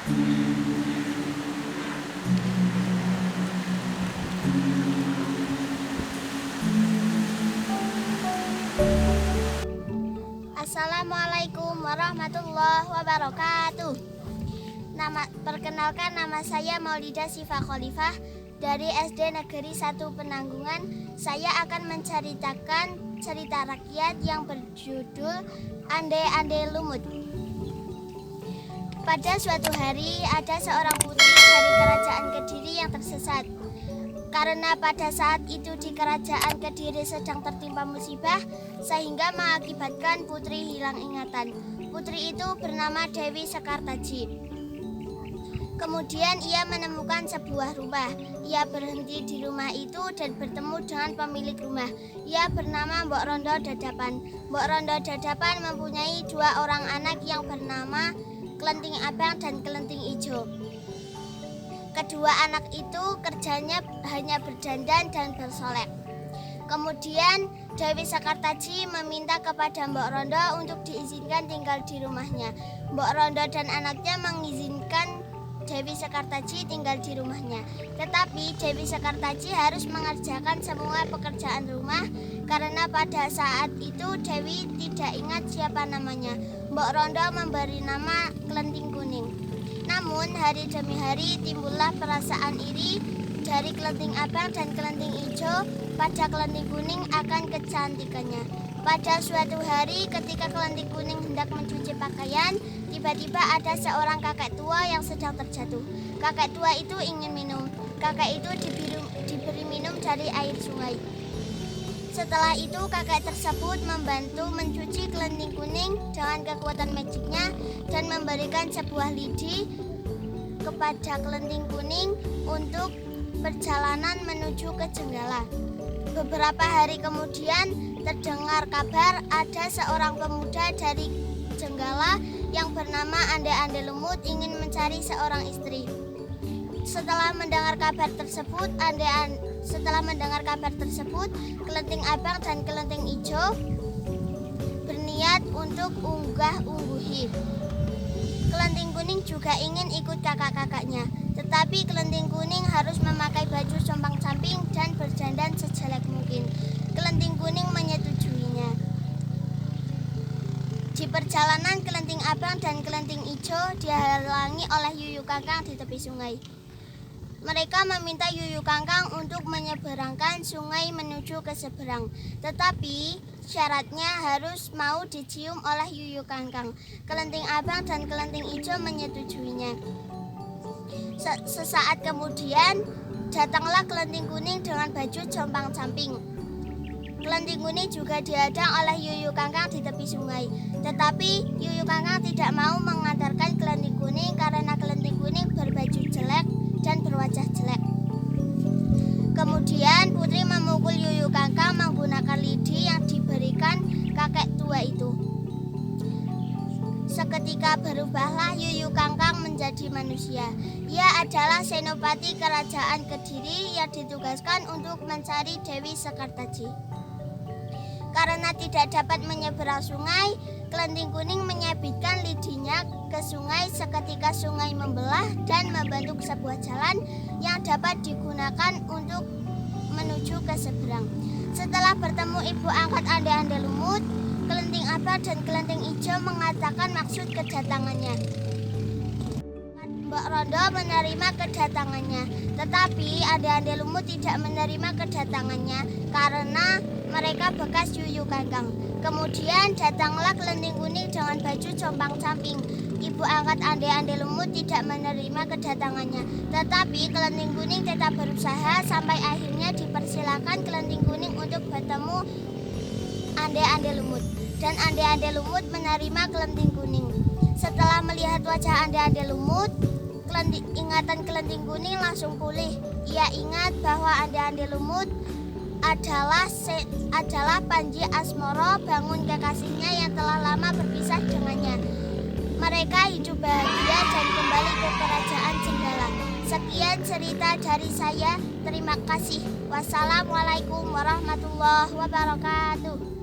Assalamualaikum warahmatullahi wabarakatuh. Perkenalkan, nama saya Maulida Siva Khalifah dari SD Negeri 1 Penanggungan. Saya akan menceritakan cerita rakyat yang berjudul Ande-Ande Lumut. Pada suatu hari ada seorang putri dari kerajaan Kediri yang tersesat. Karena pada saat itu di kerajaan Kediri sedang tertimpa musibah sehingga mengakibatkan putri hilang ingatan. Putri itu bernama Dewi Sekartaji. Kemudian ia menemukan sebuah rumah. Ia berhenti di rumah itu dan bertemu dengan pemilik rumah. Ia bernama Mbok Rondo Dadapan. Mbok Rondo Dadapan mempunyai 2 orang anak yang bernama Kelenting Abang dan Kelenting Ijo. Kedua anak itu kerjanya hanya berdandan dan bersolek. Kemudian Dewi Sekartaji meminta kepada Mbok Rondo untuk diizinkan tinggal di rumahnya. Mbok Rondo dan anaknya mengizinkan Dewi Sekartaji tinggal di rumahnya. Tetapi Dewi Sekartaji harus mengerjakan semua pekerjaan rumah karena pada saat itu Dewi tidak ingat siapa namanya. Mbok Rondo memberi nama Kelenting Kuning. Namun hari demi hari timbullah perasaan iri dari Kelenting Abang dan Kelenting Ijo pada Kelenting Kuning akan kecantikannya. Pada suatu hari ketika Kelenting Kuning hendak mencuci pakaian, tiba-tiba ada seorang kakek tua yang sedang terjatuh. Kakek tua itu ingin minum. Kakek itu diberi minum dari air sungai. Setelah itu kakek tersebut membantu mencuci Kelenting Kuning dengan kekuatan magicnya dan memberikan sebuah lidi kepada Kelenting Kuning untuk perjalanan menuju ke Jenggala. Beberapa hari kemudian terdengar kabar ada seorang pemuda dari Jenggala yang bernama Ande-Ande Lumut ingin mencari seorang istri. Setelah mendengar kabar tersebut, Kelenting Abang dan Kelenting Ijo berniat untuk unggah-ungguhi. Kelenting Kuning juga ingin ikut kakak-kakaknya, tetapi Kelenting Kuning harus memakai baju compang-camping dan berdandan sejelek mungkin. Kelenting Kuning menyetujuinya. Di perjalanan Kelenting Abang dan Kelenting Ijo dihalangi oleh Yuyu Kangkang di tepi sungai. Mereka meminta Yuyu Kangkang untuk menyeberangkan sungai menuju ke seberang. Tetapi syaratnya harus mau dicium oleh Yuyu Kangkang. Kelenting Abang dan Kelenting Ijo menyetujuinya. Sesaat kemudian datanglah Kelenting Kuning dengan baju compang-camping. Kelenting Kuning juga dihadang oleh Yuyu Kangkang di tepi sungai. Tetapi Yuyu Kangkang tidak mau mengantarkan Kelenting Kuning karena Kelenting Kuning berbaju jelek dan berwajah jelek. Kemudian putri memukul Yuyu Kangkang menggunakan lidi yang diberikan kakek tua itu. Seketika berubahlah Yuyu Kangkang menjadi manusia. Ia adalah senopati kerajaan Kediri yang ditugaskan untuk mencari Dewi Sekartaji. Karena tidak dapat menyeberang sungai, Kelenting Kuning menyabitkan lidinya ke sungai. Seketika sungai membelah dan membentuk sebuah jalan yang dapat digunakan untuk menuju ke seberang. Setelah bertemu ibu angkat Ande-Ande Lumut, Kelenting Abang dan Kelenting Ijo mengatakan maksud kedatangannya. Mbok Rondo menerima kedatangannya, tetapi Ande-Ande Lumut tidak menerima kedatangannya karena mereka bekas Yuyu Kangkang. Kemudian datanglah Kelenting Kuning dengan baju compang-camping. Ibu angkat Ande-Ande Lumut tidak menerima kedatangannya, tetapi Kelenting Kuning tetap berusaha sampai akhirnya dipersilakan Kelenting Kuning untuk bertemu Ande-Ande Lumut. Dan Ande-Ande Lumut menerima Kelenting Kuning. Setelah melihat wajah Ande-Ande Lumut, ingatan Kelenting Kuning langsung pulih. Ia ingat bahwa Ande-Ande Lumut adalah Panji Asmoro, bangun kekasihnya yang telah lama berpisah dengannya. Mereka hidup bahagia dan kembali ke kerajaan Jenggala. Sekian cerita dari saya. Terima kasih. Wassalamualaikum warahmatullahi wabarakatuh.